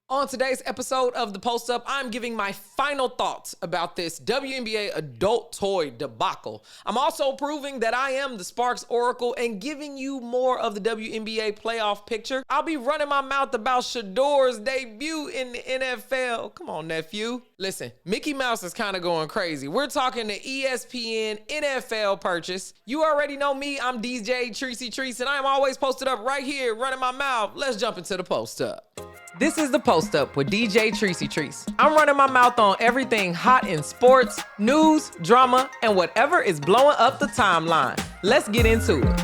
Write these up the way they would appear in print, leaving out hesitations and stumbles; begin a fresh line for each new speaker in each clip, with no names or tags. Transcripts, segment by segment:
On today's episode of The Post Up, I'm giving my final thoughts about this WNBA adult toy debacle. I'm also proving that I am the Sparks Oracle and giving you more of the WNBA playoff picture. I'll be running my mouth about Shedeur's debut in the NFL. Come on, nephew. Listen, Mickey Mouse is kind of going crazy. We're talking the ESPN NFL purchase. You already know me. I'm DJ Trice, and I'm always posted up right here, running my mouth. Let's jump into The Post Up. This is The Post Up with DJ Trice. I'm running my mouth on everything hot in sports, news, drama, and whatever is blowing up the timeline. Let's get into it.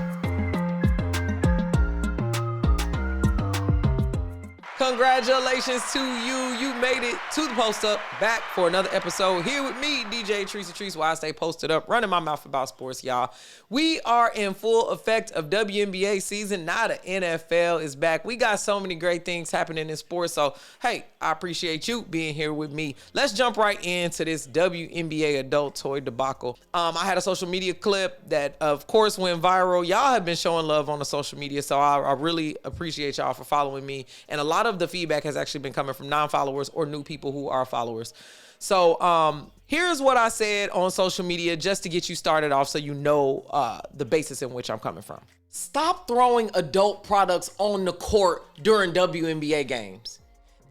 Congratulations to you. You made it to The Post Up, back for another episode here with me, DJ Trice, while I stay posted up, running my mouth about sports, y'all. We are in full effect of WNBA season. Now the NFL is back. We got so many great things happening in sports. So, hey, I appreciate you being here with me. Let's jump right into this WNBA adult toy debacle. I had a social media clip that, of course, went viral. Y'all have been showing love on the social media, so I really appreciate y'all for following me. And a lot of the feedback has actually been coming from non-followers or new people who are followers. So here's what I said on social media just to get you started off so you know the basis in which I'm coming from. Stop throwing adult products on the court during WNBA games.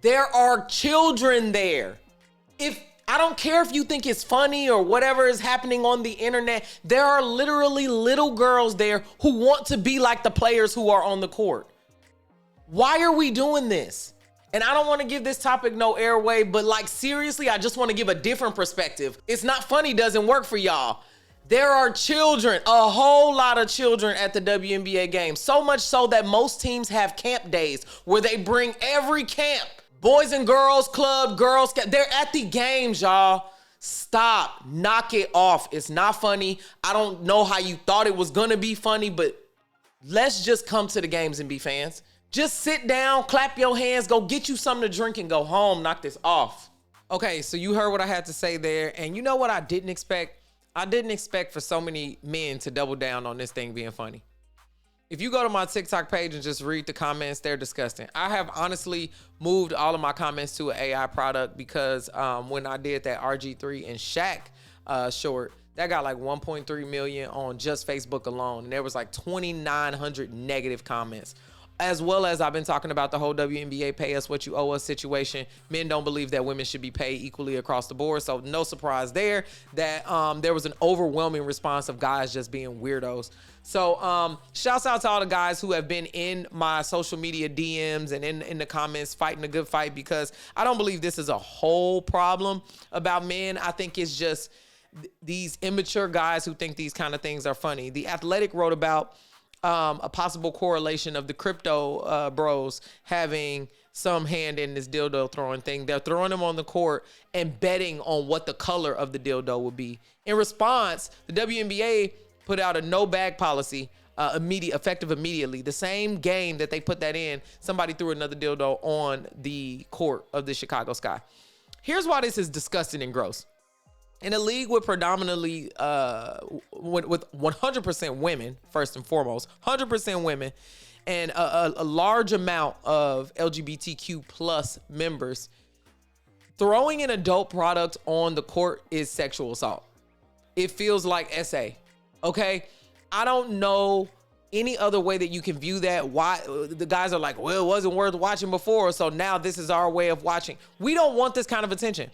There are children there. I don't care if you think it's funny or whatever is happening on the internet. There are literally little girls there who want to be like the players who are on the court. Why are we doing this? And I don't want to give this topic no airway, but like seriously, I just want to give a different perspective. It's not funny, doesn't work for y'all. There are children, a whole lot of children at the WNBA game. So much so that most teams have camp days where they bring every camp. Boys and girls club, girls, they're at the games, y'all. Stop, knock it off. It's not funny. I don't know how you thought it was gonna be funny, but let's just come to the games and be fans. Just sit down, clap your hands, go get you something to drink and go home. Knock this off. Okay, so you heard what I had to say there. And you know what I didn't expect? I didn't expect for so many men to double down on this thing being funny. If you go to my TikTok page and just read the comments, they're disgusting. I have honestly moved all of my comments to an AI product because when I did that RG3 and Shaq short, that got like 1.3 million on just Facebook alone. And there was like 2,900 negative comments. As well as I've been talking about the whole WNBA pay us what you owe us situation. Men don't believe that women should be paid equally across the board. So no surprise there that there was an overwhelming response of guys just being weirdos. So shouts out to all the guys who have been in my social media DMs and in the comments fighting a good fight, because I don't believe this is a whole problem about men. I think it's just these immature guys who think these kind of things are funny. The Athletic wrote about a possible correlation of the crypto bros having some hand in this dildo throwing thing. They're throwing them on the court and betting on what the color of the dildo will be. In response, the WNBA put out a no bag policy, effective immediately. The same game that they put that in, somebody threw another dildo on the court of the Chicago Sky. Here's why this is disgusting and gross. In a league with predominantly, with 100% women, first and foremost, 100% women, and a large amount of LGBTQ plus members, throwing an adult product on the court is sexual assault. It feels like SA, okay? I don't know any other way that you can view that. Why the guys are like, well, it wasn't worth watching before, so now this is our way of watching. We don't want this kind of attention.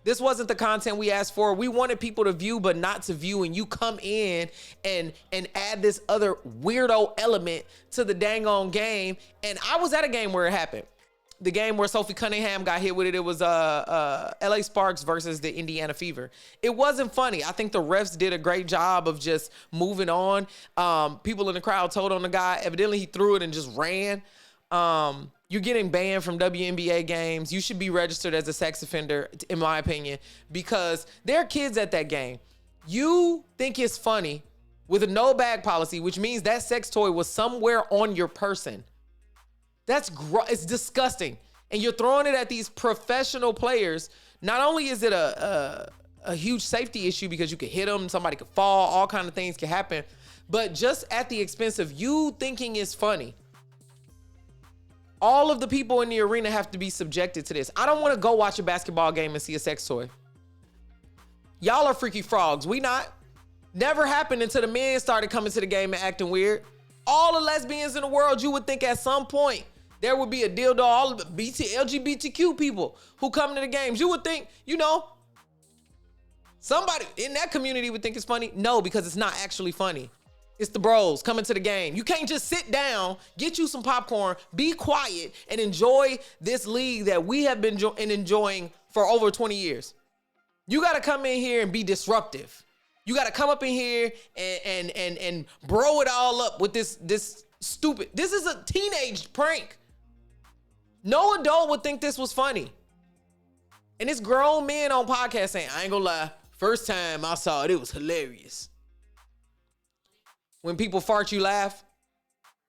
This wasn't the content we asked for. We wanted people to view, but not to view. And you come in and add this other weirdo element to the dang on game. And I was at a game where it happened. The game where Sophie Cunningham got hit with it. It was LA Sparks versus the Indiana Fever. It wasn't funny. I think the refs did a great job of just moving on. People in the crowd told on the guy. Evidently, he threw it and just ran. You're getting banned from WNBA games. You should be registered as a sex offender, in my opinion, because there are kids at that game. You think it's funny with a no bag policy, which means that sex toy was somewhere on your person. It's disgusting. And you're throwing it at these professional players. Not only is it a huge safety issue because you could hit them, somebody could fall, all kinds of things can happen, but just at the expense of you thinking it's funny. All of the people in the arena have to be subjected to this. I don't want to go watch a basketball game and see a sex toy. Y'all are freaky frogs. We not. Never happened until the men started coming to the game and acting weird. All the lesbians in the world, you would think at some point there would be a dildo, all of the LGBTQ people who come to the games. You would think, somebody in that community would think it's funny. No, because it's not actually funny. It's the bros coming to the game. You can't just sit down, get you some popcorn, be quiet, and enjoy this league that we have been enjoying for over 20 years. You got to come in here and be disruptive. You got to come up in here and bro it all up with this stupid. This is a teenage prank. No adult would think this was funny. And it's grown men on podcasts saying, I ain't gonna lie, first time I saw it, it was hilarious. When people fart, you laugh.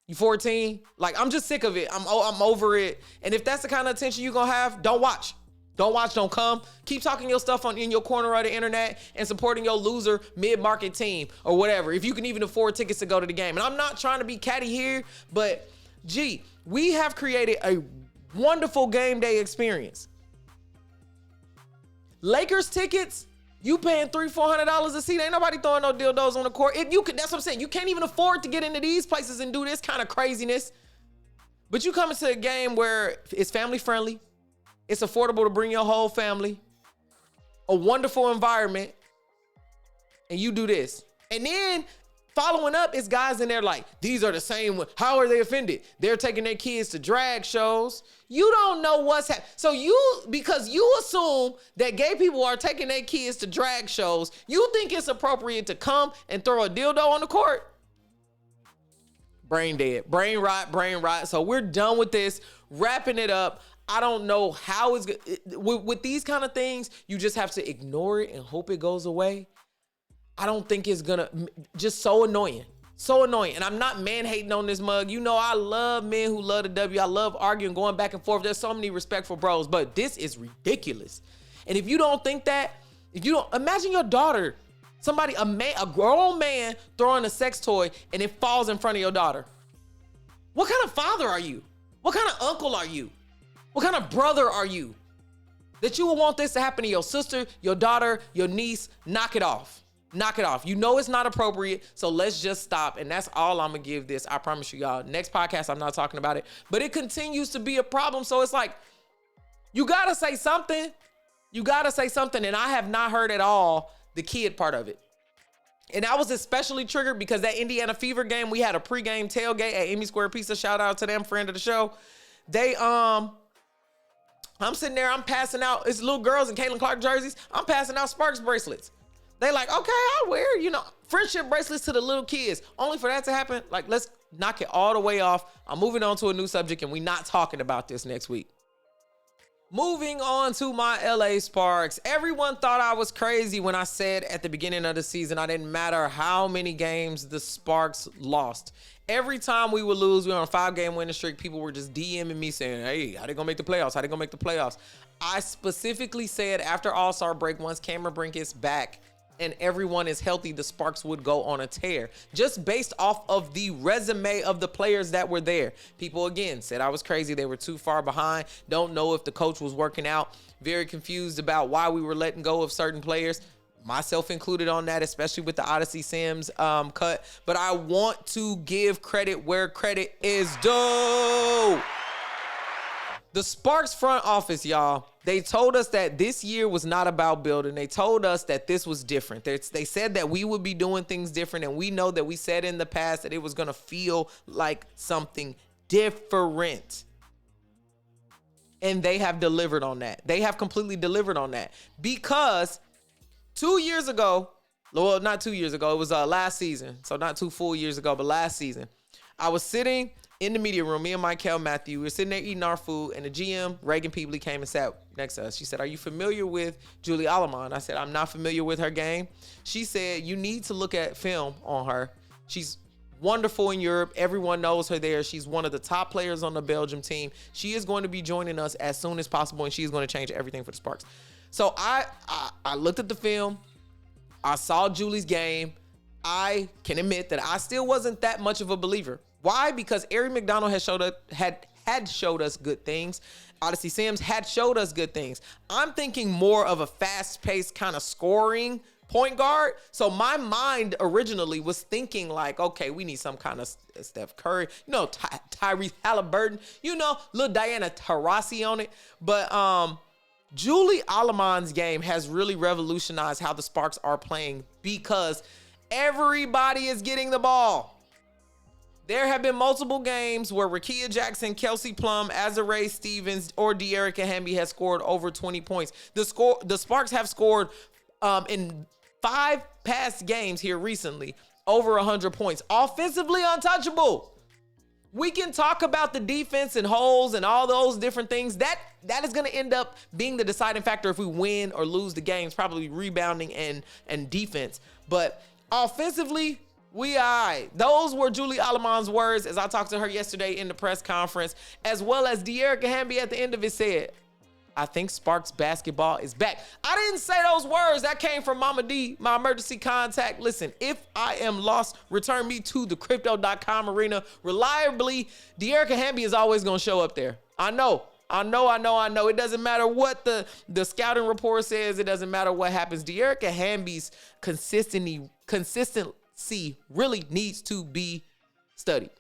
You 14? Like, I'm just sick of it. I'm over it. And if that's the kind of attention you're gonna have, don't watch. Don't watch, don't come. Keep talking your stuff in your corner of the internet and supporting your loser mid-market team or whatever. If you can even afford tickets to go to the game. And I'm not trying to be catty here, but gee, we have created a wonderful game day experience. Lakers tickets, you paying $300-$400 a seat. Ain't nobody throwing no dildos on the court. If you could, that's what I'm saying. You can't even afford to get into these places and do this kind of craziness. But you come into a game where it's family friendly. It's affordable to bring your whole family. A wonderful environment. And you do this. And then following up is guys in there like, these are the same. How are they offended? They're taking their kids to drag shows. You don't know what's happening. So because you assume that gay people are taking their kids to drag shows, you think it's appropriate to come and throw a dildo on the court? Brain dead. Brain rot. So we're done with this. Wrapping it up. I don't know how it's with these kind of things. You just have to ignore it and hope it goes away. I don't think it's gonna, just so annoying. So annoying. And I'm not man hating on this mug. I love men who love the W. I love arguing, going back and forth. There's so many respectful bros, but this is ridiculous. And if you don't think that, imagine your daughter, a grown man throwing a sex toy and it falls in front of your daughter. What kind of father are you? What kind of uncle are you? What kind of brother are you? That you would want this to happen to your sister, your daughter, your niece. Knock it off. Knock it off. It's not appropriate, so let's just stop. And that's all I'm going to give this. I promise you, y'all. Next podcast, I'm not talking about it. But it continues to be a problem, so it's like, you got to say something. You got to say something, and I have not heard at all the kid part of it. And I was especially triggered because that Indiana Fever game, we had a pregame tailgate at Amy Square Pizza. Shout out to them, friend of the show. I'm sitting there, I'm passing out, it's little girls in Caitlin Clark jerseys. I'm passing out Sparks bracelets. They like, okay, I'll wear, friendship bracelets to the little kids. Only for that to happen, like, let's knock it all the way off. I'm moving on to a new subject, and we're not talking about this next week. Moving on to my LA Sparks. Everyone thought I was crazy when I said at the beginning of the season, I didn't matter how many games the Sparks lost. Every time we would lose, we were on a 5-game winning streak, people were just DMing me saying, hey, how they gonna make the playoffs? How they gonna make the playoffs? I specifically said after All-Star break, once Cameron Brink is back and everyone is healthy, the Sparks would go on a tear. Just based off of the resume of the players that were there. People, again, said I was crazy. They were too far behind. Don't know if the coach was working out. Very confused about why we were letting go of certain players. Myself included on that, especially with the Odyssey Sims cut. But I want to give credit where credit is due. The Sparks front office, y'all, they told us that this year was not about building. They told us that this was different. They said that we would be doing things different, and we know that we said in the past that it was going to feel like something different. And they have delivered on that. They have completely delivered on that. Because 2 years ago, well, not 2 years ago, it was last season. So not 2 full years ago, but last season. I was sitting in the media room, me and Michael Matthew, we were sitting there eating our food, and the GM, Reagan Peebley, came and sat next to us. She said, are you familiar with Julie Alamon? I said, I'm not familiar with her game. She said, you need to look at film on her. She's wonderful in Europe. Everyone knows her there. She's one of the top players on the Belgium team. She is going to be joining us as soon as possible, and she is going to change everything for the Sparks. So I looked at the film. I saw Julie's game. I can admit that I still wasn't that much of a believer. Why? Because Ari McDonald had had showed us good things. Odyssey Sims had showed us good things. I'm thinking more of a fast-paced kind of scoring point guard. So my mind originally was thinking like, okay, we need some kind of Steph Curry, Tyrese Halliburton, little Diana Taurasi on it. But Julie Alaman's game has really revolutionized how the Sparks are playing because everybody is getting the ball. There have been multiple games where Rickea Jackson, Kelsey Plum, Azarae Stevens, or De'Arica Hamby has scored over 20 points. The Sparks have scored in 5 past games here recently over 100 points. Offensively untouchable. We can talk about the defense and holes and all those different things. That is going to end up being the deciding factor if we win or lose the games, probably rebounding and defense. But offensively, we all right. Those were Julie Alaman's words as I talked to her yesterday in the press conference, as well as De'Arica Hamby at the end of it said, I think Sparks basketball is back. I didn't say those words. That came from Mama D, my emergency contact. Listen, if I am lost, return me to the crypto.com arena. Reliably, De'Arica Hamby is always going to show up there. I know. It doesn't matter what the scouting report says. It doesn't matter what happens. De'Arica Hamby's consistency really needs to be studied.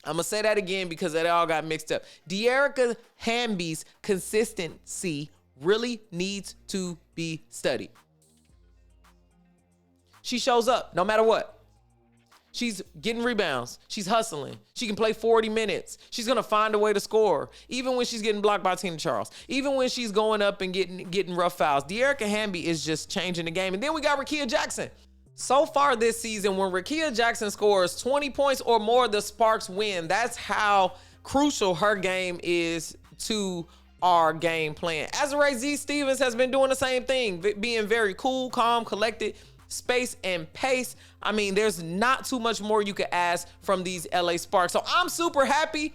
I'm going to say that again because it all got mixed up. De'Arica Hamby's consistency really needs to be studied. She shows up no matter what. She's getting rebounds. She's hustling. She can play 40 minutes. She's going to find a way to score, even when she's getting blocked by Tina Charles, even when she's going up and getting rough fouls. De'Arica Hamby is just changing the game. And then we got Rickea Jackson. So far this season, when Rickea Jackson scores 20 points or more, the Sparks win. That's how crucial her game is to our game plan. Azarae Z. Stevens has been doing the same thing, being very cool, calm, collected, space and pace. I mean, there's not too much more you could ask from these LA Sparks. So I'm super happy.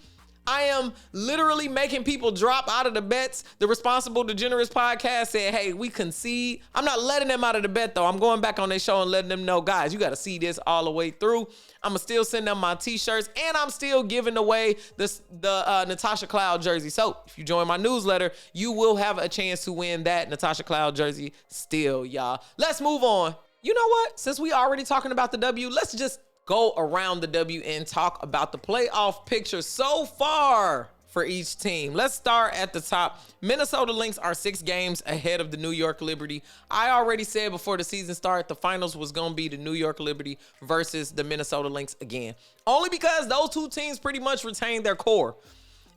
I am literally making people drop out of the bets. The Responsible Degenerates podcast said, hey, we concede. I'm not letting them out of the bet, though. I'm going back on their show and letting them know, guys, you got to see this all the way through. I'm going to still send them my T-shirts, and I'm still giving away the Natasha Cloud jersey. So if you join my newsletter, you will have a chance to win that Natasha Cloud jersey still, y'all. Let's move on. You know what? Since we already talking about the W, let's just go around the W and talk about the playoff picture so far for each team. Let's start at the top. Minnesota Lynx are 6 games ahead of the New York Liberty. I already said before the season started, the finals was going to be the New York Liberty versus the Minnesota Lynx again. Only because those two teams pretty much retain their core.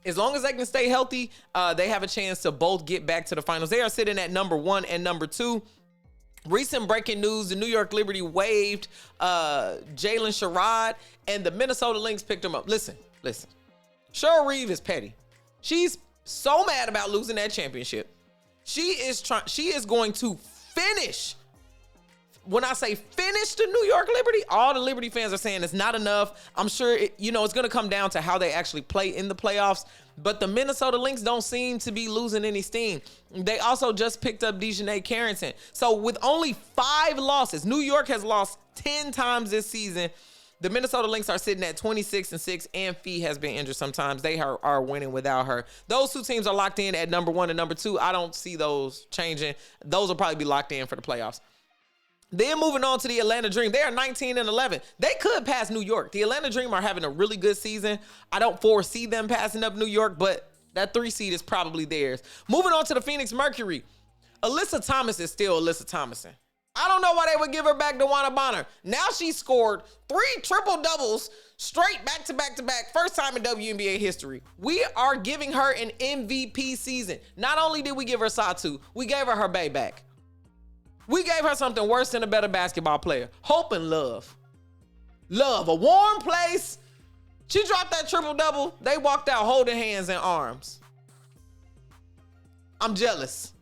As long as they can stay healthy, they have a chance to both get back to the finals. They are sitting at number 1 and number 2. Recent breaking news, the New York Liberty waived Jalen Sherrod, and the Minnesota Lynx picked him up. Listen. Cheryl Reeve is petty. She's so mad about losing that championship. She is going to finish. When I say finish the New York Liberty, all the Liberty fans are saying it's not enough. I'm sure it's going to come down to how they actually play in the playoffs. But the Minnesota Lynx don't seem to be losing any steam. They also just picked up Dejanay Carrington. So with only 5 losses, New York has lost 10 times this season. The Minnesota Lynx are sitting at 26-6, and Fee has been injured sometimes. They are winning without her. Those two teams are locked in at number 1 and number 2. I don't see those changing. Those will probably be locked in for the playoffs. Then moving on to the Atlanta Dream. They are 19-11. They could pass New York. The Atlanta Dream are having a really good season. I don't foresee them passing up New York, but that 3 seed is probably theirs. Moving on to the Phoenix Mercury. Alyssa Thomas is still Alyssa Thomason. I don't know why they would give her back to Juana Bonner. Now she scored 3 triple-doubles straight back-to-back-to-back. First time in WNBA history. We are giving her an MVP season. Not only did we give her Satu, we gave her bae back. We gave her something worse than a better basketball player. Hope and love. Love, a warm place. She dropped that triple-double. They walked out holding hands and arms. I'm jealous.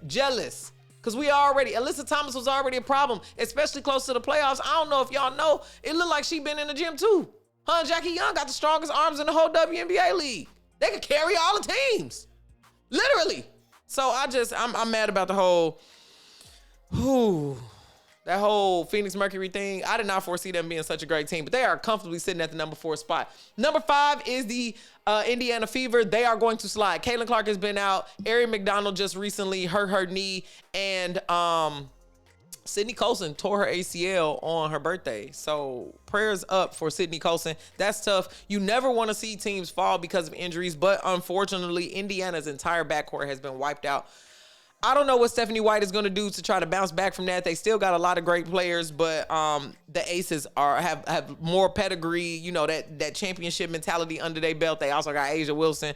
Jealous. Because Alyssa Thomas was already a problem, especially close to the playoffs. I don't know if y'all know, it looked like she been in the gym too. Her and Jackie Young got the strongest arms in the whole WNBA league. They could carry all the teams. Literally. So I'm mad about the whole, That whole Phoenix Mercury thing, I did not foresee them being such a great team, but they are comfortably sitting at the number 4 spot. Number 5 is the Indiana Fever. They are going to slide. Caitlin Clark has been out. Ari McDonald just recently hurt her knee, and Sydney Colson tore her ACL on her birthday. So prayers up for Sydney Colson. That's tough. You never want to see teams fall because of injuries, but unfortunately, Indiana's entire backcourt has been wiped out. I don't know what Stephanie White is going to do to try to bounce back from that. They still got a lot of great players, but the Aces have more pedigree, you know, that championship mentality under their belt. They also got Asia Wilson.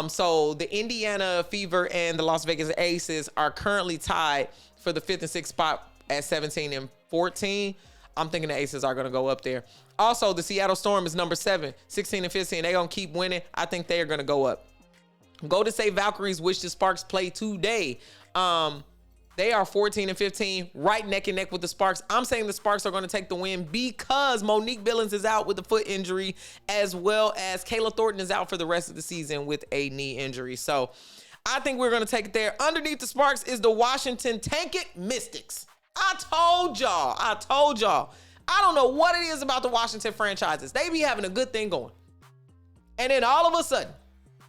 So the Indiana Fever and the Las Vegas Aces are currently tied for the 5th and 6th spot at 17 and 14. I'm thinking the Aces are going to go up there. Also, the Seattle Storm is number 7, 16 and 15. They're going to keep winning. I think they are going to go up. Golden State Valkyries, which the Sparks play today. They are 14 and 15, right neck and neck with the Sparks. I'm saying the Sparks are going to take the win because Monique Billings is out with a foot injury, as well as Kayla Thornton is out for the rest of the season with a knee injury. So I think we're going to take it there. Underneath the Sparks is the Washington Tank It Mystics. I told y'all. I don't know what it is about the Washington franchises. They be having a good thing going. And then all of a sudden,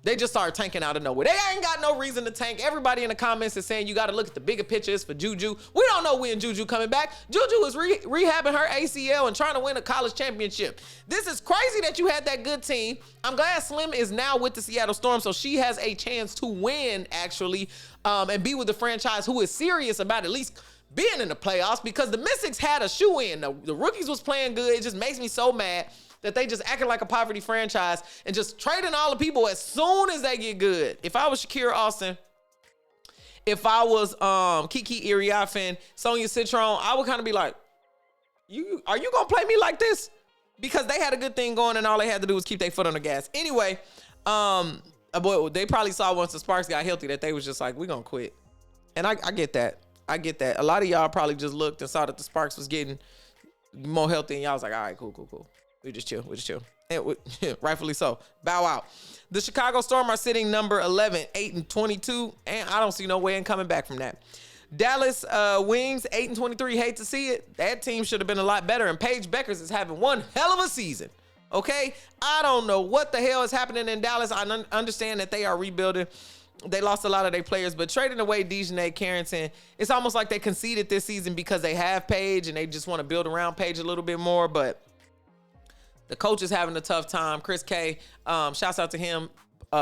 they just start tanking out of nowhere. They ain't got no reason to tank. Everybody in the comments is saying you got to look at the bigger pictures for Juju. We don't know when Juju coming back. Juju is rehabbing her ACL and trying to win a college championship. This is crazy that you had that good team. I'm glad Slim is now with the Seattle Storm, so she has a chance to win, actually, and be with the franchise who is serious about at least being in the playoffs, because the Mystics had a shoe in. The rookies was playing good. It just makes me so mad that they just acting like a poverty franchise and just trading all the people as soon as they get good. If I was Shakira Austin, if I was Kiki Iriafen, Sonia Citron, I would kind of be like, are you going to play me like this? Because they had a good thing going and all they had to do was keep their foot on the gas. Anyway, boy, they probably saw once the Sparks got healthy that they was just like, we're going to quit. And I get that. I get that. A lot of y'all probably just looked and saw that the Sparks was getting more healthy and y'all was like, all right, cool. We just chill. And rightfully so. Bow out. The Chicago Storm are sitting number 11, 8 and 22, and I don't see no way in coming back from that. Dallas Wings, 8 and 23. Hate to see it. That team should have been a lot better, and Paige Beckers is having one hell of a season. Okay? I don't know what the hell is happening in Dallas. I understand that they are rebuilding. They lost a lot of their players, but trading away Dejanay Carrington, it's almost like they conceded this season because they have Paige and they just want to build around Paige a little bit more, but the coach is having a tough time. Chris K, shouts out to him,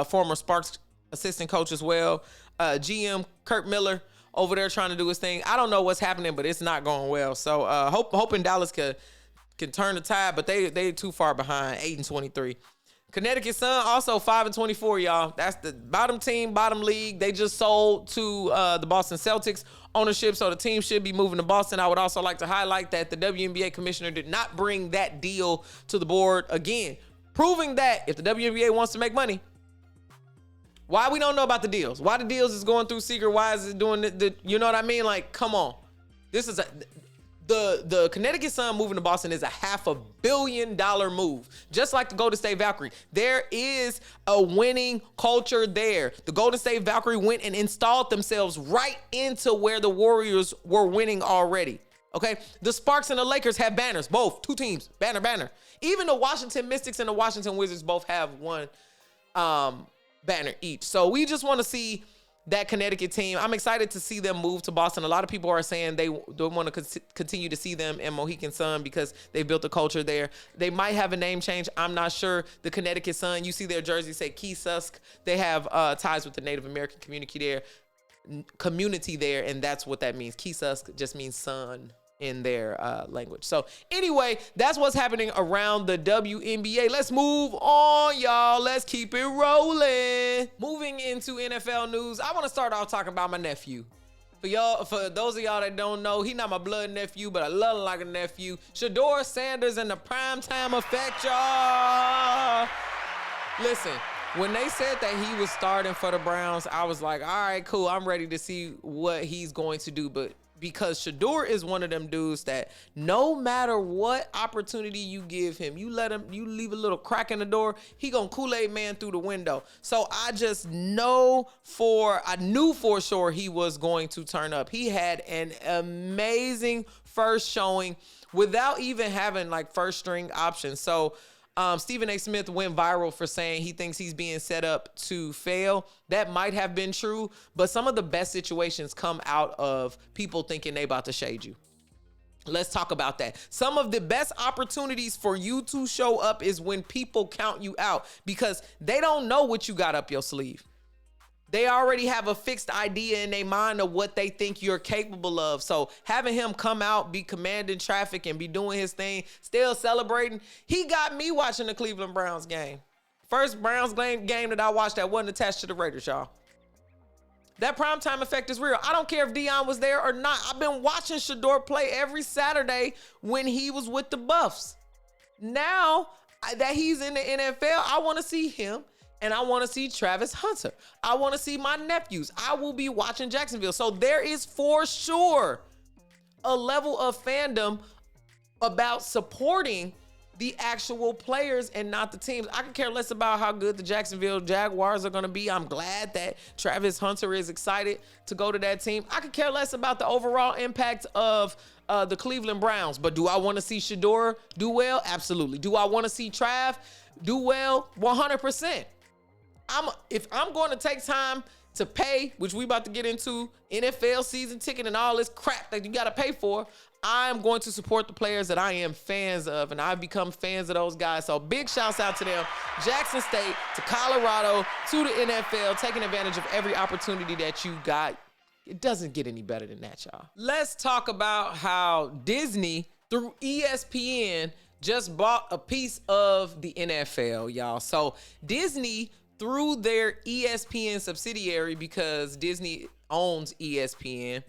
former Sparks assistant coach as well. GM Kurt Miller over there trying to do his thing. I don't know what's happening, but it's not going well. So hoping Dallas can turn the tide, but they too far behind, 8 and 23. Connecticut Sun also 5 and 24, y'all. That's the bottom team, bottom league. They just sold to the Boston Celtics ownership, so the team should be moving to Boston. I would also like to highlight that the WNBA commissioner did not bring that deal to the board again, proving that if the WNBA wants to make money, why we don't know about the deals? Why the deals is going through secret? Why is it doing the you know what I mean? Like, come on. This is the Connecticut Sun moving to Boston is a $500 million move, just like the Golden State Valkyrie. There is a winning culture there. The Golden State Valkyrie went and installed themselves right into where the Warriors were winning already. Okay, the Sparks and the Lakers have banners, both two teams, banner. Even the Washington Mystics and the Washington Wizards both have one banner each. So we just want to see that Connecticut team. I'm excited to see them move to Boston. A lot of people are saying they want to continue to see them in Mohegan Sun because they built a culture there. They might have a name change. I'm not sure. The Connecticut Sun, you see their jersey say Keesusk. They have ties with the Native American community there, and that's what that means. Keesusk just means sun in their language. So anyway, that's what's happening around the WNBA. Let's move on, y'all. Let's keep it rolling. Moving into NFL news, I want to start off talking about my nephew. For those of y'all that don't know, he's not my blood nephew, but I love him like a nephew. Shedeur Sanders and the primetime effect, y'all. Listen, when they said that he was starting for the Browns, I was like, all right, cool. I'm ready to see what he's going to do. But because Shedeur is one of them dudes that no matter what opportunity you give him, you leave a little crack in the door, he gonna Kool-Aid man through the window. So I knew for sure he was going to turn up. He had an amazing first showing without even having like first string options. So Stephen A. Smith went viral for saying he thinks he's being set up to fail. That might have been true, but some of the best situations come out of people thinking they about to shade you. Let's talk about that. Some of the best opportunities for you to show up is when people count you out because they don't know what you got up your sleeve. They already have a fixed idea in their mind of what they think you're capable of. So having him come out, be commanding traffic and be doing his thing, still celebrating, he got me watching the Cleveland Browns game. First Browns game that I watched that wasn't attached to the Raiders, y'all. That primetime effect is real. I don't care if Deion was there or not. I've been watching Shedeur play every Saturday when he was with the Buffs. Now that he's in the NFL, I want to see him. And I want to see Travis Hunter. I want to see my nephews. I will be watching Jacksonville. So there is for sure a level of fandom about supporting the actual players and not the teams. I could care less about how good the Jacksonville Jaguars are going to be. I'm glad that Travis Hunter is excited to go to that team. I could care less about the overall impact of the Cleveland Browns. But do I want to see Shedeur do well? Absolutely. Do I want to see Trav do well? 100%. If I'm going to take time to pay, which we about to get into, NFL season ticket and all this crap that you got to pay for, I'm going to support the players that I am fans of, and I've become fans of those guys. So big shouts out to them. Jackson State to Colorado to the NFL, taking advantage of every opportunity that you got. It doesn't get any better than that, y'all. Let's talk about how Disney, through ESPN, just bought a piece of the NFL, y'all. So Disney, through their ESPN subsidiary, because Disney owns ESPN,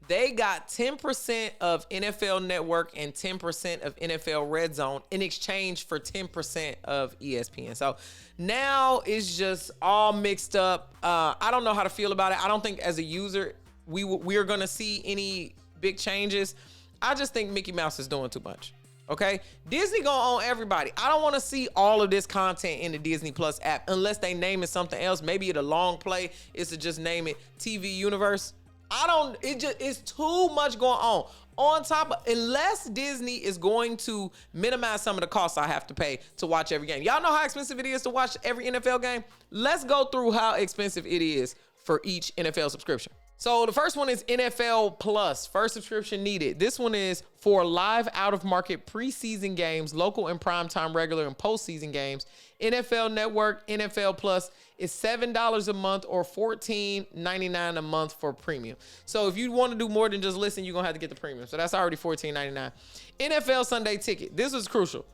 they got 10% of NFL Network and 10% of NFL Red Zone in exchange for 10% of ESPN. So now it's just all mixed up. I don't know how to feel about it. I don't think as a user we are going to see any big changes. I just think Mickey Mouse is doing too much. Okay, Disney gonna own everybody. I don't want to see all of this content in the Disney Plus app unless they name it something else. Maybe it a long play is to just name it TV Universe. It's too much going on. On top of, unless Disney is going to minimize some of the costs I have to pay to watch every game. Y'all know how expensive it is to watch every NFL game? Let's go through how expensive it is for each NFL subscription. So the first one is NFL Plus, first subscription needed. This one is for live out-of-market preseason games, local and primetime regular and postseason games. NFL Network, NFL Plus is $7 a month or $14.99 a month for premium. So if you want to do more than just listen, you're going to have to get the premium. So that's already $14.99. NFL Sunday Ticket. This was crucial.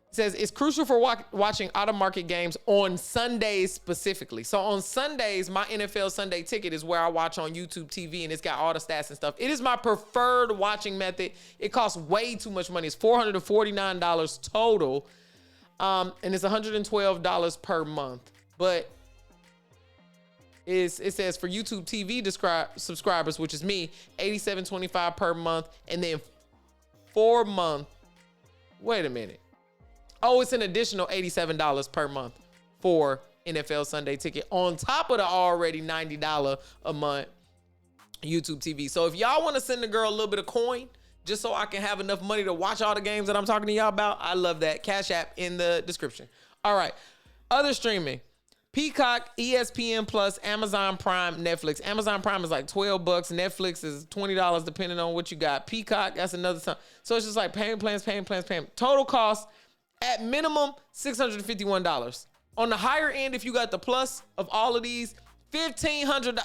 It says it's crucial for watching out-of-market games on Sundays specifically. So on Sundays, my NFL Sunday Ticket is where I watch on YouTube TV, and it's got all the stats and stuff. It is my preferred watching method. It costs way too much money. It's $449 total, and it's $112 per month. But it says for YouTube TV subscribers, which is me, $87.25 per month, and then 4 month. Wait a minute. Oh, it's an additional $87 per month for NFL Sunday Ticket on top of the already $90 a month YouTube TV. So if y'all want to send the girl a little bit of coin just so I can have enough money to watch all the games that I'm talking to y'all about, I love that. Cash App in the description. All right. Other streaming. Peacock, ESPN Plus, Amazon Prime, Netflix. Amazon Prime is like $12. Netflix is $20 depending on what you got. Peacock, that's another time. So it's just like payment plans. Total cost at minimum $651. On the higher end, if you got the plus of all of these, $1,500.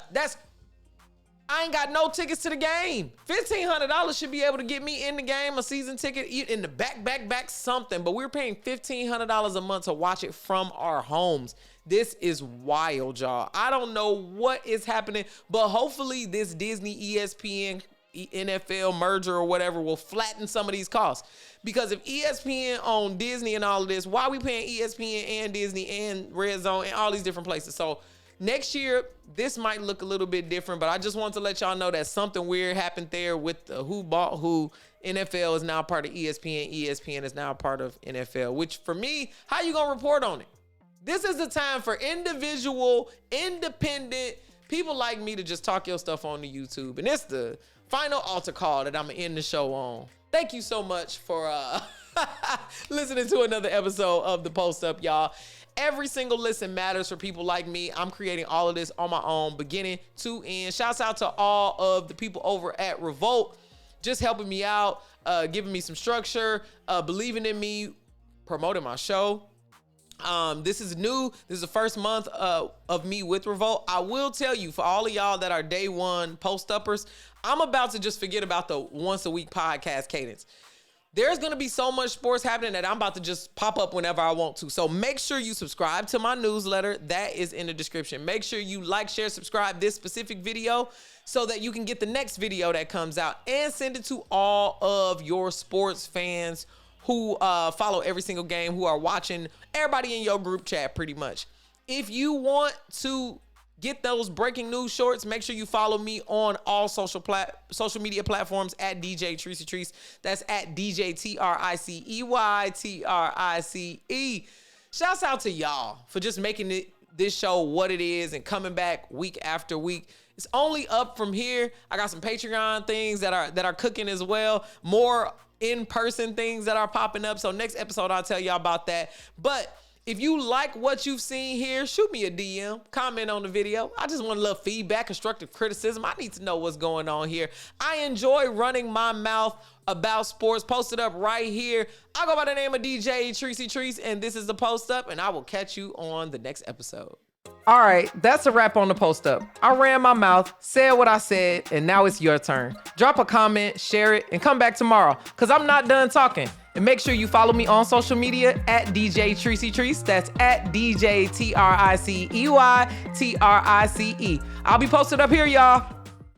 I ain't got no tickets to the game. $1,500 should be able to get me in the game, a season ticket, in the back something. But we're paying $1,500 a month to watch it from our homes. This is wild, y'all. I don't know what is happening, but hopefully this Disney ESPN NFL merger or whatever will flatten some of these costs. Because if ESPN owned Disney and all of this, why are we paying ESPN and Disney and Red Zone and all these different places? So Next year, this might look a little bit different, but I just want to let y'all know that something weird happened there with the who bought who. NFL is now part of ESPN. ESPN is now part of NFL, which for me, how you gonna report on it? This is the time for individual, independent people like me to just talk your stuff on the YouTube. And it's the final altar call that I'm gonna end the show on. Thank you so much for listening to another episode of The Post Up, y'all. Every single listen matters for people like me. I'm creating all of this on my own, beginning to end. Shouts out to all of the people over at Revolt, just helping me out, giving me some structure, believing in me, promoting my show. This is new. This is the first month of me with Revolt. I will tell you, for all of y'all that are day one post-uppers, I'm about to just forget about the once a week podcast cadence. There's going to be so much sports happening that I'm about to just pop up whenever I want to. So make sure you subscribe to my newsletter. That is in the description. Make sure you like, share, subscribe this specific video so that you can get the next video that comes out, and send it to all of your sports fans who follow every single game, who are watching, everybody in your group chat pretty much. If you want to get those breaking news shorts, make sure you follow me on all social media platforms at DJ Trice. That's at DJ TRICEY. Shouts out to y'all for just making this show what it is and coming back week after week. It's only up from here. I got some Patreon things that are cooking as well. More in-person things that are popping up. So next episode, I'll tell y'all about that. But if you like what you've seen here, shoot me a DM, comment on the video. I just want a little feedback, constructive criticism. I need to know what's going on here. I enjoy running my mouth about sports. Post it up right here. I go by the name of DJ Trice, and this is The Post Up, and I will catch you on the next episode. All right, that's a wrap on The Post Up. I ran my mouth, said what I said, and now it's your turn. Drop a comment, share it, and come back tomorrow, because I'm not done talking. And make sure you follow me on social media at DJ Trice. That's at DJ TRICEY. I'll be posted up here, y'all.